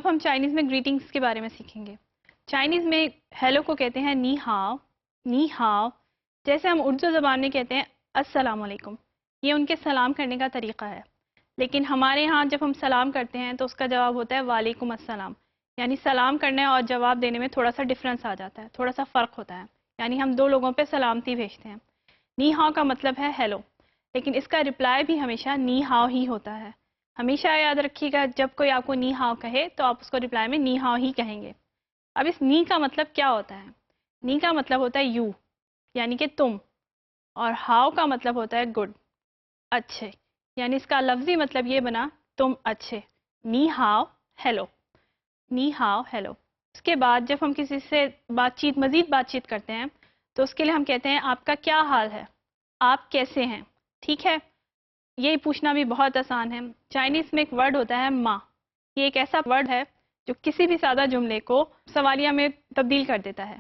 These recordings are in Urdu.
اب ہم چائنیز میں گریٹنگس کے بارے میں سیکھیں گے. چائنیز میں ہیلو کو کہتے ہیں نی ہاؤ. نی ہاؤ جیسے ہم اردو زبان میں کہتے ہیں السلام علیکم. یہ ان کے سلام کرنے کا طریقہ ہے. لیکن ہمارے ہاں جب ہم سلام کرتے ہیں تو اس کا جواب ہوتا ہے وعلیکم السلام. یعنی سلام کرنے اور جواب دینے میں تھوڑا سا ڈفرینس آ جاتا ہے, تھوڑا سا فرق ہوتا ہے. یعنی ہم دو لوگوں پہ سلامتی بھیجتے ہیں. نی ہاؤ کا مطلب ہے ہیلو, لیکن اس کا رپلائی بھی ہمیشہ نی ہاؤ ہی ہوتا ہے. ہمیشہ یاد رکھیے گا جب کوئی آپ کو نی ہاؤ کہے تو آپ اس کو رپلائی میں نی ہاؤ ہی کہیں گے. اب اس نی کا مطلب کیا ہوتا ہے؟ نی کا مطلب ہوتا ہے یو, یعنی کہ تم, اور ہاؤ کا مطلب ہوتا ہے گڈ, اچھے. یعنی اس کا لفظی مطلب یہ بنا تم اچھے. نی ہاؤ ہیلو. نی ہاؤ ہیلو. اس کے بعد جب ہم کسی سے مزید بات چیت کرتے ہیں تو اس کے لیے ہم کہتے ہیں آپ کا کیا حال ہے, آپ کیسے ہیں. ٹھیک ہے, یہ پوچھنا بھی بہت آسان ہے. چائنیز میں ایک ورڈ ہوتا ہے ما. یہ ایک ایسا ورڈ ہے جو کسی بھی سادہ جملے کو سوالیہ میں تبدیل کر دیتا ہے.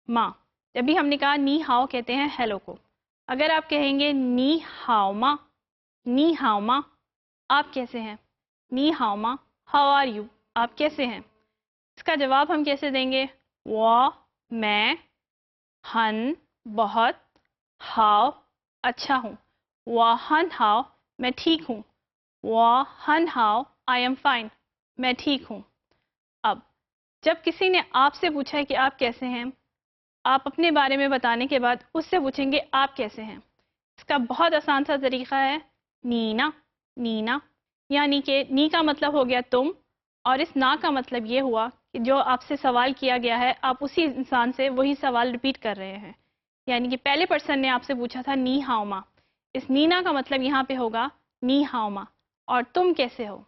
ما. جب بھی ہم نے کہا نی ہاؤ کہتے ہیں ہیلو کو. اگر آپ کہیں گے نی ہاؤ ما, نی ہاؤ ما, آپ کیسے ہیں. نی ہاؤ ما, ہاؤ آر یو, آپ کیسے ہیں. اس کا جواب ہم کیسے دیں گے؟ وہ, میں, ہن, بہت, ہاؤ, اچھا ہوں. وہ ہن ہاؤ, میں ٹھیک ہوں. وہ ہن ہاؤ, آئی ایم فائن, میں ٹھیک ہوں. اب جب کسی نے آپ سے پوچھا ہے کہ آپ کیسے ہیں, آپ اپنے بارے میں بتانے کے بعد اس سے پوچھیں گے آپ کیسے ہیں. اس کا بہت آسان سا طریقہ ہے نینا. نینا یعنی کہ نی کا مطلب ہو گیا تم, اور اس نا کا مطلب یہ ہوا کہ جو آپ سے سوال کیا گیا ہے آپ اسی انسان سے وہی سوال ریپیٹ کر رہے ہیں. یعنی کہ پہلے پرسن نے آپ سے پوچھا تھا نی ہاؤ ما, اس نینا کا مطلب یہاں پہ ہوگا نی ہاؤ ما, اور تم کیسے ہو.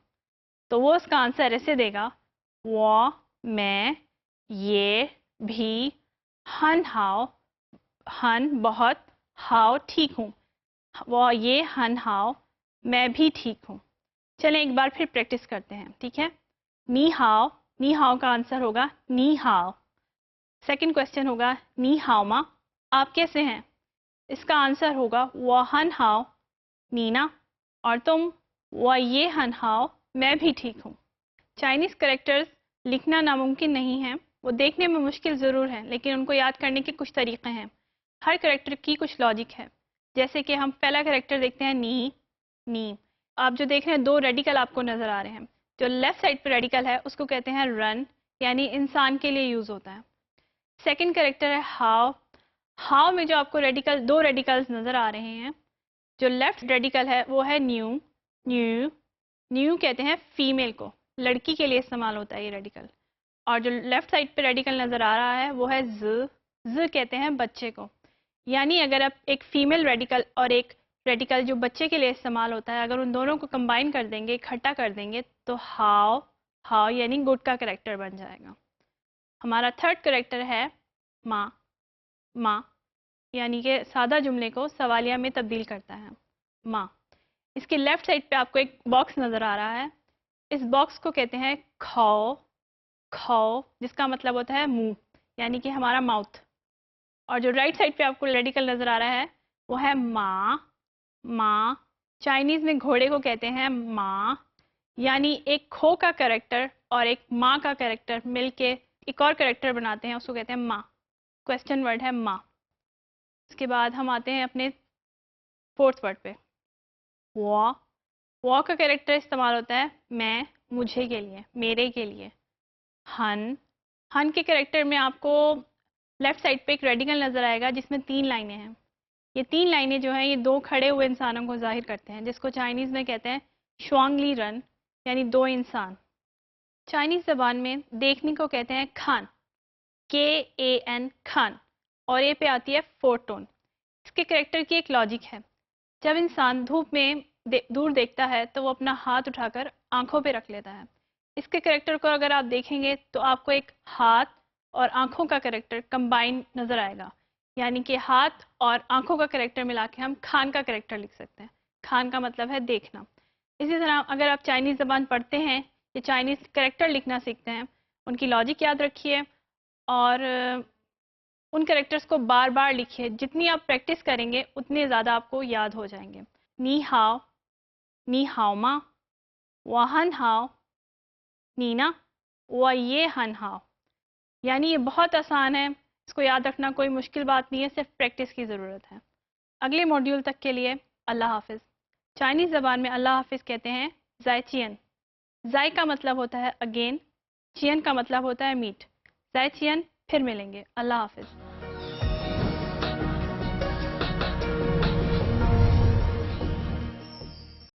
تو وہ اس کا آنسر ایسے دے گا وہ, میں, یہ, بھی, ہن ہاؤ, ہن بہت, ہاؤ ٹھیک ہوں. وہ یہ ہن ہاؤ, میں بھی ٹھیک ہوں. چلیں ایک بار پھر پریکٹس کرتے ہیں, ٹھیک ہے. نی ہاؤ, نی ہاؤ کا آنسر ہوگا نی ہاؤ. سیکنڈ کوشچن ہوگا نی ہاؤ ما, آپ کیسے ہیں. اس کا آنسر ہوگا وہ ہن ہاؤ نینا, اور تم. وہ یہ ہن ہاؤ, میں بھی ٹھیک ہوں. چائنیز کریکٹرز لکھنا ناممکن نہیں ہے, وہ دیکھنے میں مشکل ضرور ہے لیکن ان کو یاد کرنے کے کچھ طریقے ہیں. ہر کریکٹر کی کچھ لاجک ہے. جیسے کہ ہم پہلا کریکٹر دیکھتے ہیں نی. نی آپ جو دیکھ رہے ہیں دو ریڈیکل آپ کو نظر آ رہے ہیں. جو لیفٹ سائڈ پہ ریڈیکل ہے اس کو کہتے ہیں رن, یعنی انسان کے لیے یوز ہوتا ہے. سیکنڈ کریکٹر ہے ہاؤ. ہاؤ میں جو آپ کو دو ریڈیکلز نظر آ رہے ہیں, جو لیفٹ ریڈیکل ہے وہ ہے نیو. نیو, نیو کہتے ہیں فیمیل کو, لڑکی کے لیے استعمال ہوتا ہے یہ ریڈیکل. اور جو لیفٹ سائڈ پہ ریڈیکل نظر آ رہا ہے وہ ہے ز. ز کہتے ہیں بچے کو. یعنی اگر آپ ایک فیمیل ریڈیکل اور ایک ریڈیکل جو بچے کے لیے استعمال ہوتا ہے, اگر ان دونوں کو کمبائن کر دیں گے, اکٹھا کر دیں گے, تو ہاؤ. ہاؤ یعنی گڈ کا کریکٹر بن جائے گا. ہمارا تھرڈ کریکٹر ہے ماں. ماں یعنی کہ سادہ جملے کو سوالیہ میں تبدیل کرتا ہے. ماں. اس کے لیفٹ سائڈ پہ آپ کو ایک باکس نظر آ رہا ہے, اس باکس کو کہتے ہیں کھاؤ. کھاؤ جس کا مطلب ہوتا ہے منہ, یعنی کہ ہمارا ماؤتھ. اور جو رائٹ سائڈ پہ آپ کو ریڈیکل نظر آ رہا ہے وہ ہے ماں. ماں چائنیز میں گھوڑے کو کہتے ہیں ماں, یعنی ایک کھو کا کریکٹر اور ایک ماں کا کریکٹر مل کے ایک اور کریکٹر بناتے ہیں, اس کو کہتے ہیں ماں. کوشچن ورڈ ہے ماں. اس کے بعد ہم آتے ہیں اپنے فورتھ ورڈ پہ وہ. وہ کا کریکٹر استعمال ہوتا ہے میں, مجھے کے لیے, میرے کے لیے. ہن. ہن کے کریکٹر میں آپ کو لیفٹ سائڈ پہ ایک ریڈیکل نظر آئے گا جس میں 3 لائنیں ہیں. یہ 3 لائنیں جو ہیں یہ 2 کھڑے ہوئے انسانوں کو ظاہر کرتے ہیں, جس کو چائنیز میں کہتے ہیں شوانگلی رن, یعنی 2 انسان. چائنیز زبان میں دیکھنے کو کہتے ہیں کھان. KAN کھان, اور یہ پہ آتی ہے فورتھ ٹون. اس کے کریکٹر کی ایک لاجک ہے. جب انسان دھوپ میں دور دیکھتا ہے تو وہ اپنا ہاتھ اٹھا کر آنکھوں پہ رکھ لیتا ہے. اس کے کریکٹر کو اگر آپ دیکھیں گے تو آپ کو ایک ہاتھ اور آنکھوں کا کریکٹر کمبائن نظر آئے گا, یعنی کہ ہاتھ اور آنکھوں کا کریکٹر ملا کے ہم کھان کا کریکٹر لکھ سکتے ہیں. کھان کا مطلب ہے دیکھنا. اسی طرح اگر آپ چائنیز زبان پڑھتے ہیں یا چائنیز کریکٹر لکھنا سیکھتے ہیں, ان کی لاجک یاد رکھیے اور ان کریکٹرز کو بار بار لکھیے. جتنی آپ پریکٹس کریں گے اتنے زیادہ آپ کو یاد ہو جائیں گے. نی ہاؤ, نی ہاؤ ما, وہ ہن ہاؤ, نینا, و یہ ہن ہاؤ، یعنی یہ بہت آسان ہے، اس کو یاد رکھنا کوئی مشکل بات نہیں ہے، صرف پریکٹس کی ضرورت ہے۔ اگلے ماڈیول تک کے لیے اللہ حافظ۔ چائنیز زبان میں اللہ حافظ کہتے ہیں زائ چین۔ زائ کا مطلب ہوتا ہے اگین، چین کا مطلب ہوتا ہے میٹ۔ زائ چین، پھر ملیں گے، اللہ حافظ۔